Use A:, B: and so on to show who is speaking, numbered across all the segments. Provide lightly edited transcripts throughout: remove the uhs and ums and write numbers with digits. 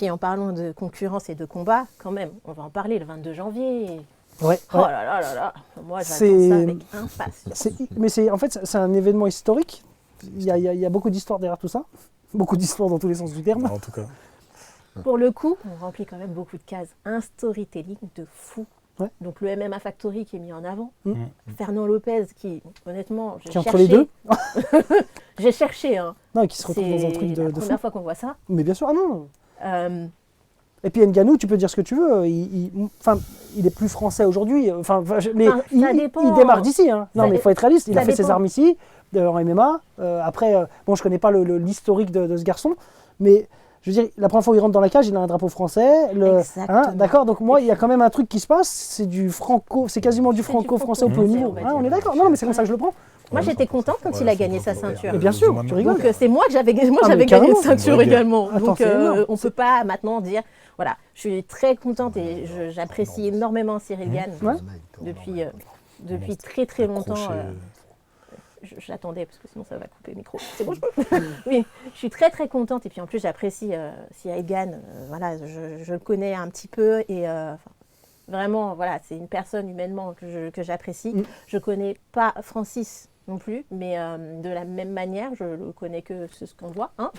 A: puis en parlant de concurrence et de combat, quand même, on va en parler le 22 janvier.
B: Ouais.
A: Oh là là là là, moi j'attends
B: C'est-
A: ça avec impatience.
B: Mais en fait, c'est un événement historique. Il y a beaucoup d'histoires derrière tout ça. Beaucoup d'histoires dans tous les sens du terme.
C: En tout cas.
A: Pour le coup, on remplit quand même beaucoup de cases. Un storytelling de fou.
B: Ouais.
A: Donc le MMA Factory qui est mis en avant.
B: Mm.
A: Fernand Lopez qui, honnêtement, j'ai
B: Qui est
A: cherché.
B: entre les deux.
A: J'ai cherché. Hein.
B: Non, qui se retrouve dans un truc
A: C'est la
B: de fou.
A: première fois qu'on voit ça.
B: Mais bien sûr, ah non.
A: Euh,
B: Et puis Ngannou, tu peux dire ce que tu veux. Enfin, il est plus français aujourd'hui. Mais
A: Enfin, ça dépend.
B: il démarre d'ici. Hein. Non,
A: Ça
B: mais il faut être réaliste. Il
A: ça
B: a fait ses
A: dépend.
B: armes ici, en MMA. Après, bon, je connais pas l'historique de ce garçon, mais je veux dire, la première fois où il rentre dans la cage, il a un drapeau français.
A: Exactement.
B: D'accord. Donc moi, il y a quand même un truc qui se passe. C'est quasiment du
A: C'est du
B: franco-français au plus haut
A: franco-français,
B: niveau.
A: on va
B: Hein,
A: dire.
B: on est d'accord. Non, mais c'est comme ça que je le prends.
A: Moi, j'étais contente quand il a gagné sa ceinture.
B: Mais bien sûr, tu rigoles.
A: Donc c'est moi que j'avais
B: mais
A: gagné
B: carrément.
A: une ceinture
C: Ouais,
A: également.
B: Attends,
A: Donc
B: c'est énorme.
A: on peut pas maintenant dire voilà, je suis très contente et j'apprécie énormément Cyril Gane
B: Ouais.
A: depuis très très longtemps. J'attendais parce que sinon ça va couper le micro. C'est bon, je peux. Oui, je suis très très contente et puis en plus j'apprécie Cyril Gane. Voilà, je le connais un petit peu et vraiment voilà, c'est une personne humainement que j'apprécie. Je connais pas Francis non plus, mais de la même manière, je le connais que ce qu'on voit. Hein.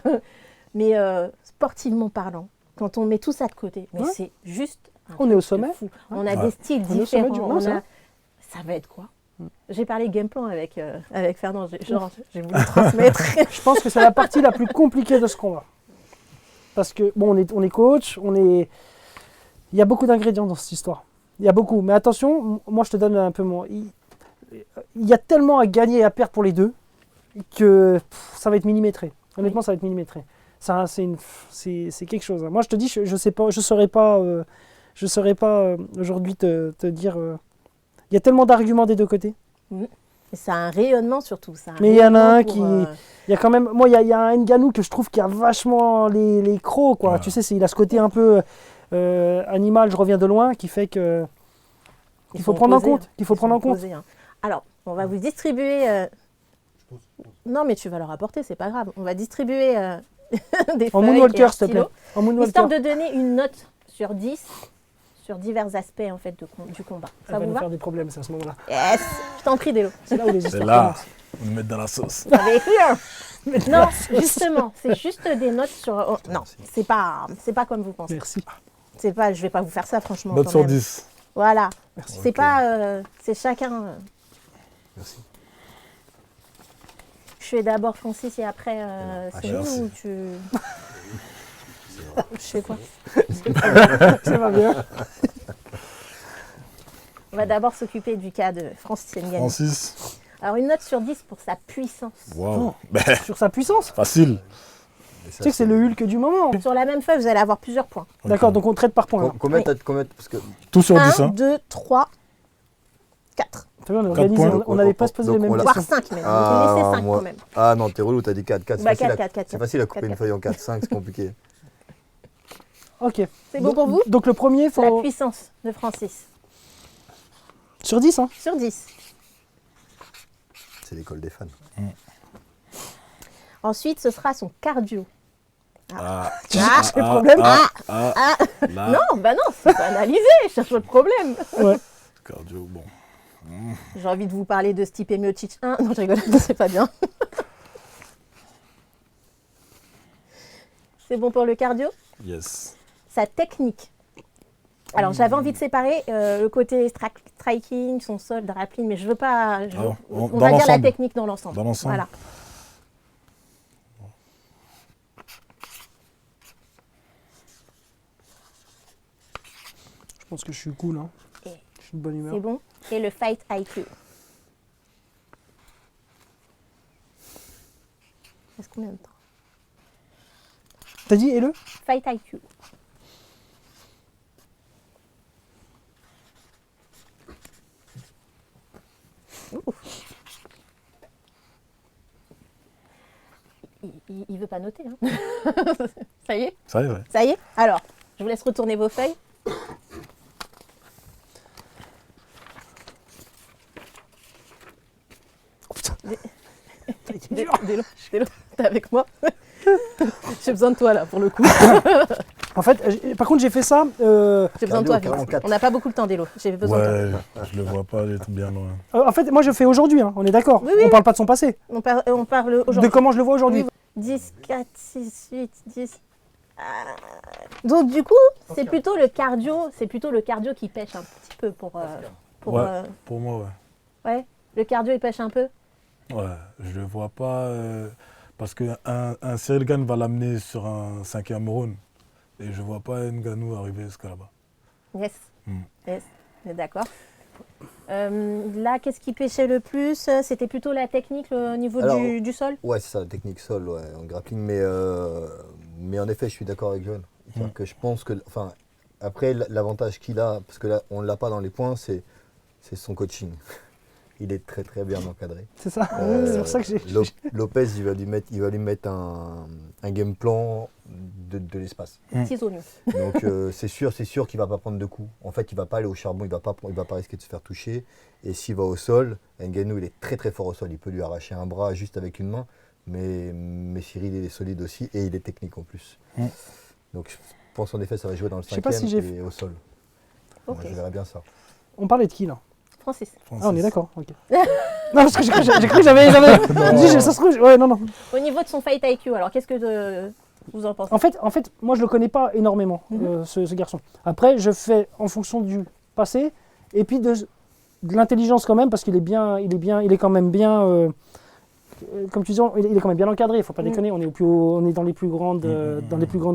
A: Mais sportivement parlant, quand on met tout ça de côté, mais
B: Ouais.
A: c'est juste.
B: On est au sommet.
A: Fou. On a des styles
B: On est au sommet
A: différents.
B: du- non,
A: Ça va être quoi? J'ai parlé game plan avec Fernand. J'ai voulu transmettre.
B: Je pense que c'est la partie la plus compliquée de ce combat. Parce que, bon, on est coach, il y a beaucoup d'ingrédients dans cette histoire. Il y a beaucoup. Mais attention, moi je te donne un peu mon. Il y a tellement à gagner et à perdre pour les deux que ça va être millimétré. Honnêtement, ça va être millimétré. Ça, c'est quelque chose. Moi je te dis, je sais pas, je saurais pas aujourd'hui te dire. Il y a tellement d'arguments des deux côtés.
A: Et ça a un rayonnement surtout. Ça a
B: Mais il y en a un
A: rayonnement
B: qui. Il y a quand même. Moi, il y a un Ngannou que je trouve qui a vachement les crocs, quoi.
C: Ouais.
B: Tu sais, il a ce côté un peu animal, je reviens de loin, qui fait que.
A: Ils
B: qu'il faut
A: sont
B: prendre en
A: opposés,
B: compte.
A: hein.
B: Qu'il faut
A: Ils
B: prendre
A: sont
B: en compte.
A: opposés, hein. Alors, on va vous distribuer. Non, mais tu vas leur apporter, c'est pas grave. On va distribuer des
B: En
A: feuilles et
B: Moonwalker,
A: un
B: s'il te plaît.
A: stylo,
B: En Moonwalker.
A: histoire de donner une note sur 10 sur divers aspects en fait, du combat.
B: Ça
A: Ça
B: va
A: vous
B: nous
A: va?
B: faire des problèmes, c'est à ce moment-là.
A: Yes. Je t'en prie, Délo.
B: C'est là où les
C: C'est
B: histoires
C: là.
B: commencent.
C: On me met dans la sauce.
A: Avec Non, justement, c'est juste des notes sur. Oh, non, c'est pas comme vous pensez.
B: Merci.
A: C'est pas, je vais pas vous faire ça franchement.
C: Note
A: quand
C: sur
A: même.
C: 10.
A: Voilà.
B: Merci.
A: C'est
C: Ok.
A: pas, c'est chacun.
D: Merci.
A: Je fais d'abord Francis et après Cyril
C: merci.
A: ou tu. Je sais quoi.
B: Ça va bien.
A: On va d'abord s'occuper du cas de Francis Ngannou.
C: Francis.
A: Alors une note sur 10 pour sa puissance.
C: Waouh. Ben,
B: Sur sa puissance.
C: facile.
D: Et ça,
B: Tu sais que c'est le Hulk du moment.
A: Sur la même feuille, vous allez avoir plusieurs points.
B: D'accord, donc on traite par point.
D: Combien
A: Oui.
D: combien parce que
C: Tout sur 10.
A: 1,
C: Hein.
A: 2, 3, 4.
B: Tu vois, on est
C: Quatre
B: organisé,
C: points.
B: on n'allait pas se poser les
D: Donc,
B: mêmes
D: on l'a-
A: Voire
B: questions.
A: 5 même. Vous laissez 5
D: moi-
A: quand même.
D: Ah non, t'es relou, t'as dit 4. 4
A: Bah,
D: c'est facile,
A: 4, 4,
D: c'est facile à couper
A: 4.
D: une feuille en 4. 5, c'est compliqué.
B: Ok.
A: C'est bon pour vous?
B: Donc le premier,
A: La
B: faut.
A: puissance de Francis.
B: Sur 10, hein.
A: Sur 10.
D: C'est l'école des fans.
A: Ensuite, ce sera son cardio.
C: Ah.
B: Tu cherches les problèmes.
C: Là.
A: Non, bah non, c'est pas analysé, je cherche votre problème.
B: Ouais.
C: Cardio, bon.
A: J'ai envie de vous parler de Stipe Miocic 1. Non, je rigole, c'est pas bien. C'est bon pour le cardio?
C: Yes.
A: Sa technique. Alors, j'avais envie de séparer le côté striking, son sol, grappling, mais je veux pas.
C: Ah,
A: On
C: dans
A: va dire la
C: l'ensemble.
A: technique dans l'ensemble.
C: Dans l'ensemble.
A: Voilà.
B: Je pense que je suis cool, hein.
A: Et-
B: Je suis de bonne humeur.
A: C'est bon. Et le fight IQ. Reste combien de temps?
B: T'as dit et le
A: Fight IQ. Ouf. Il veut pas noter. Hein. Ça y est?
C: Ça y est, ouais.
A: Ça y est? Alors, je vous laisse retourner vos feuilles.
B: Oh putain.
A: Délo, t'es avec moi? J'ai besoin de toi là pour le coup.
B: En fait, par contre, j'ai fait ça.
A: J'ai besoin de toi,
D: Cardio,
A: Vince.
D: 44.
A: On n'a pas beaucoup le temps, Délo. J'ai besoin de toi.
C: Ouais, je le vois pas, il est bien loin.
B: En fait, moi, je fais aujourd'hui. Hein, on est d'accord.
A: Oui, oui.
B: On parle pas de son passé.
A: On parle
B: De
A: aujourd'hui.
B: comment je le vois aujourd'hui.
A: Oui. 10, 4, 6, 8, 10. Donc du coup, c'est plutôt le cardio qui pêche un petit peu pour
C: Ouais. Pour moi,
A: ouais. Le cardio il pêche un peu.
C: ouais. Je le vois pas parce qu'un un Cyril Gane va l'amener sur un 5e round et je vois pas Ngannou arriver jusqu'à là-bas.
A: Yes.
C: Mm.
A: Yes. On est d'accord. Là, qu'est-ce qui pêchait le plus? C'était plutôt la technique au niveau
D: Alors,
A: du sol.
D: Ouais, c'est ça, la technique sol, ouais, en grappling. Mais en effet, je suis d'accord avec John. C'est-à-dire que je pense que, enfin, après, l'avantage qu'il a, parce que là, on ne l'a pas dans les points, c'est son coaching. Il est très très bien encadré.
B: C'est ça. C'est pour ça que j'ai.
D: Lopez, il va lui mettre un game plan de l'espace.
A: Petits oignons.
D: Donc c'est sûr qu'il va pas prendre de coups. En fait, il va pas aller au charbon, il va pas risquer de se faire toucher. Et s'il va au sol, Ngannou il est très très fort au sol. Il peut lui arracher un bras juste avec une main, mais Cyril il est solide aussi et il est technique en plus. Donc je pense en effet ça va jouer dans le
B: Je sais pas
D: 5e
B: si
D: et au sol.
A: Ok.
D: Moi, je verrais bien ça.
B: On parlait de qui là?
A: Francis.
B: Ah, on est d'accord. Ok. Non, parce que j'ai cru que j'avais. Dit, ça se trouve. Ouais, non.
A: Au niveau de son fight IQ, alors qu'est-ce que vous en pensez?
B: En fait, moi, je le connais pas énormément, ce garçon. Après, je fais en fonction du passé et puis de l'intelligence quand même, parce qu'il est quand même bien. Comme tu dis, il est quand même bien encadré. Il faut pas déconner. On est dans les plus grandes,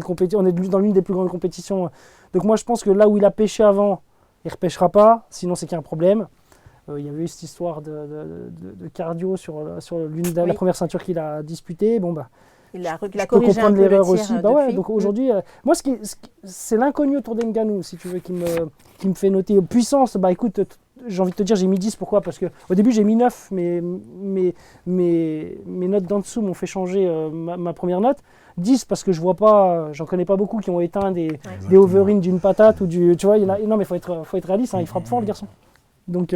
B: compétitions. On est dans l'une des plus grandes compétitions. Donc moi, je pense que là où il a pêché avant, il repêchera pas. Sinon, c'est qu'il y a un problème. Il y avait eu cette histoire de cardio sur la première ceinture qu'il a disputée. Bon bah.
A: Il a
B: Je peux
A: corrigé un
B: comprendre
A: peu le
B: l'erreur
A: tir
B: aussi. Bah ouais,
A: depuis.
B: donc aujourd'hui, moi, c'est l'inconnu autour d'Ngannou, si tu veux, qui me fait noter. Puissance, bah écoute, j'ai envie de te dire, j'ai mis 10. Pourquoi? Parce qu'au début, j'ai mis 9, mais mes notes d'en dessous m'ont fait changer ma première note. 10 parce que je vois pas, j'en connais pas beaucoup qui ont éteint des overines d'une patate ou du. Tu vois, non, mais faut être réaliste, hein, il frappe fort, le garçon. Donc.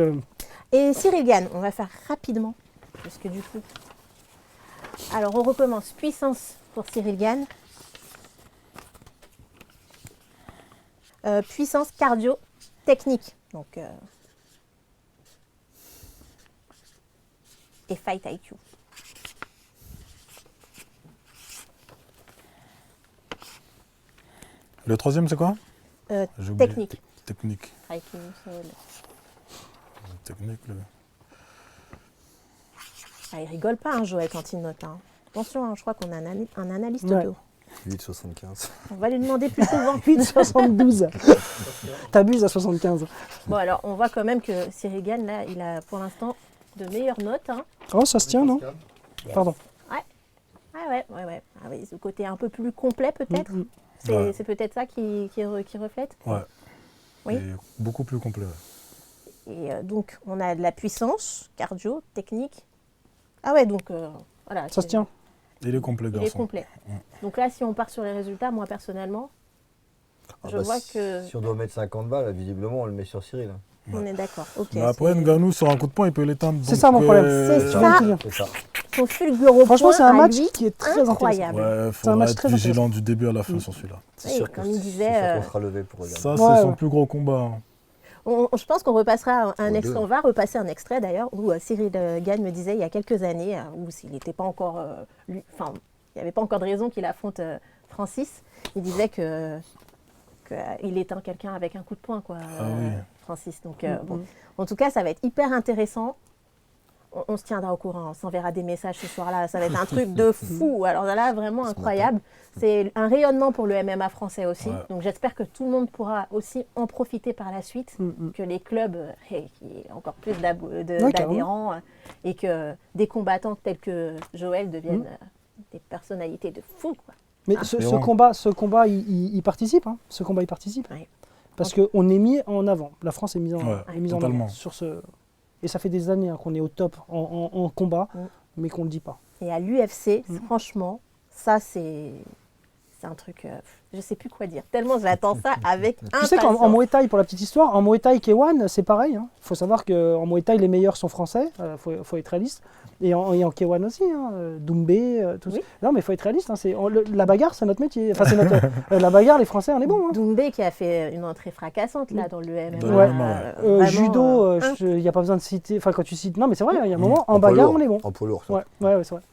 A: Et Cyril Gane, on va faire rapidement, parce que du coup. Alors, on recommence. Puissance pour Cyril Gane. Puissance cardio technique. Donc, et fight IQ.
C: Le troisième, c'est quoi? J'ai oublié.
A: Technique.
C: Technique.
A: IQ, sol.
C: Technique,
A: Ah, il rigole pas, hein, Joël, quand il note. Hein. Attention, hein, je crois qu'on a un analyste
B: Ouais.
A: d'eau.
D: 8,75.
A: On va lui demander plus souvent.
B: 8,72. T'abuses à 75.
A: Bon, alors, on voit quand même que Cyril Gane, là, il a pour l'instant de meilleures notes. Hein.
B: Oh, ça se tient, non? Pardon.
A: Ah ouais. Ah oui, ce côté un peu plus complet, peut-être.
C: Ouais.
A: C'est peut-être ça qui reflète.
C: Ouais.
A: Oui.
C: Et beaucoup plus complet. Ouais.
A: Et donc, on a de la puissance, cardio, technique. Ah ouais, donc, voilà.
B: Ça se tient.
C: Il est complet,
A: Il
C: garçon.
A: est complet. Donc là, si on part sur les résultats, moi, personnellement, je vois que...
D: Si on doit mettre 50 balles, visiblement on le met sur Cyril.
A: On est d'accord. Ok.
C: Mais après,
A: c'est-
C: Ngannou, sur un coup de poing, il peut l'éteindre.
B: C'est
C: donc,
B: ça mon problème.
A: C'est
B: Tu viens de
A: ça.
B: tout dire.
D: C'est ça.
A: Son fulguro
B: Franchement,
A: point
B: c'est un
A: à
B: match
A: lui,
B: qui est très intéressant.
A: incroyable.
C: Ouais, il
B: C'est un
C: faudra
B: match
C: être
B: très
C: vigilant du début à la fin sur celui-là.
D: C'est
A: Oui,
D: sûr
A: comme
D: que
A: il
D: c'est
A: disait,
D: sûr qu'on sera levé pour regarder.
C: Ça,
B: Ouais,
C: c'est son
B: ouais.
C: plus gros combat. Hein.
A: Je pense qu'on repassera un
D: Aux
A: extrait.
D: deux.
A: On va repasser un extrait d'ailleurs où Cyril Gane me disait il y a quelques années où s'il n'était pas encore, il n'y avait pas encore de raison qu'il affronte Francis. Il disait que il éteint quelqu'un avec un coup de poing, quoi,
C: oui.
A: Francis. Donc bon, en tout cas, ça va être hyper intéressant. On se tiendra au courant, on s'enverra des messages ce soir-là. Ça va être un truc de fou. Alors là, vraiment incroyable. C'est un rayonnement pour le MMA français aussi.
C: Ouais.
A: Donc j'espère que tout le monde pourra aussi en profiter par la suite. Que les clubs aient encore plus d'adhérents et que des combattants tels que Joël deviennent des personnalités de fou, quoi.
B: Mais ce combat, il participe. Hein. Ce combat, il participe.
A: Ouais.
B: Parce qu'on est mis en avant. La France est mise en
C: totalement.
B: avant sur ce. Et ça fait des années qu'on est au top en combat, mais qu'on ne le dit pas.
A: Et à l'UFC, franchement, ça c'est c'est un truc, je sais plus quoi dire. Tellement j'attends ça avec
B: Tu
A: impatience.
B: sais qu'en Muay Thai, pour la petite histoire, en Muay Thai K1, c'est pareil. Il faut savoir qu'en Muay Thai, les meilleurs sont français. Faut être réaliste. Et en K1 aussi, Doumbé, tout ça.
A: Oui.
B: Non, mais il faut être réaliste. La bagarre, c'est notre métier. Enfin, c'est notre, la bagarre, les Français, on est bons.
A: Doumbé qui a fait une entrée fracassante là dans le MMA.
C: Dans le MMA,
A: vraiment,
B: Judo, il n'y a pas besoin de citer. Enfin, quand tu cites. Non, mais c'est vrai, il y a un moment, en
D: poids
B: bagarre,
D: lourd.
B: on est bon.
D: En poids lourd, ça.
B: Ouais, c'est vrai.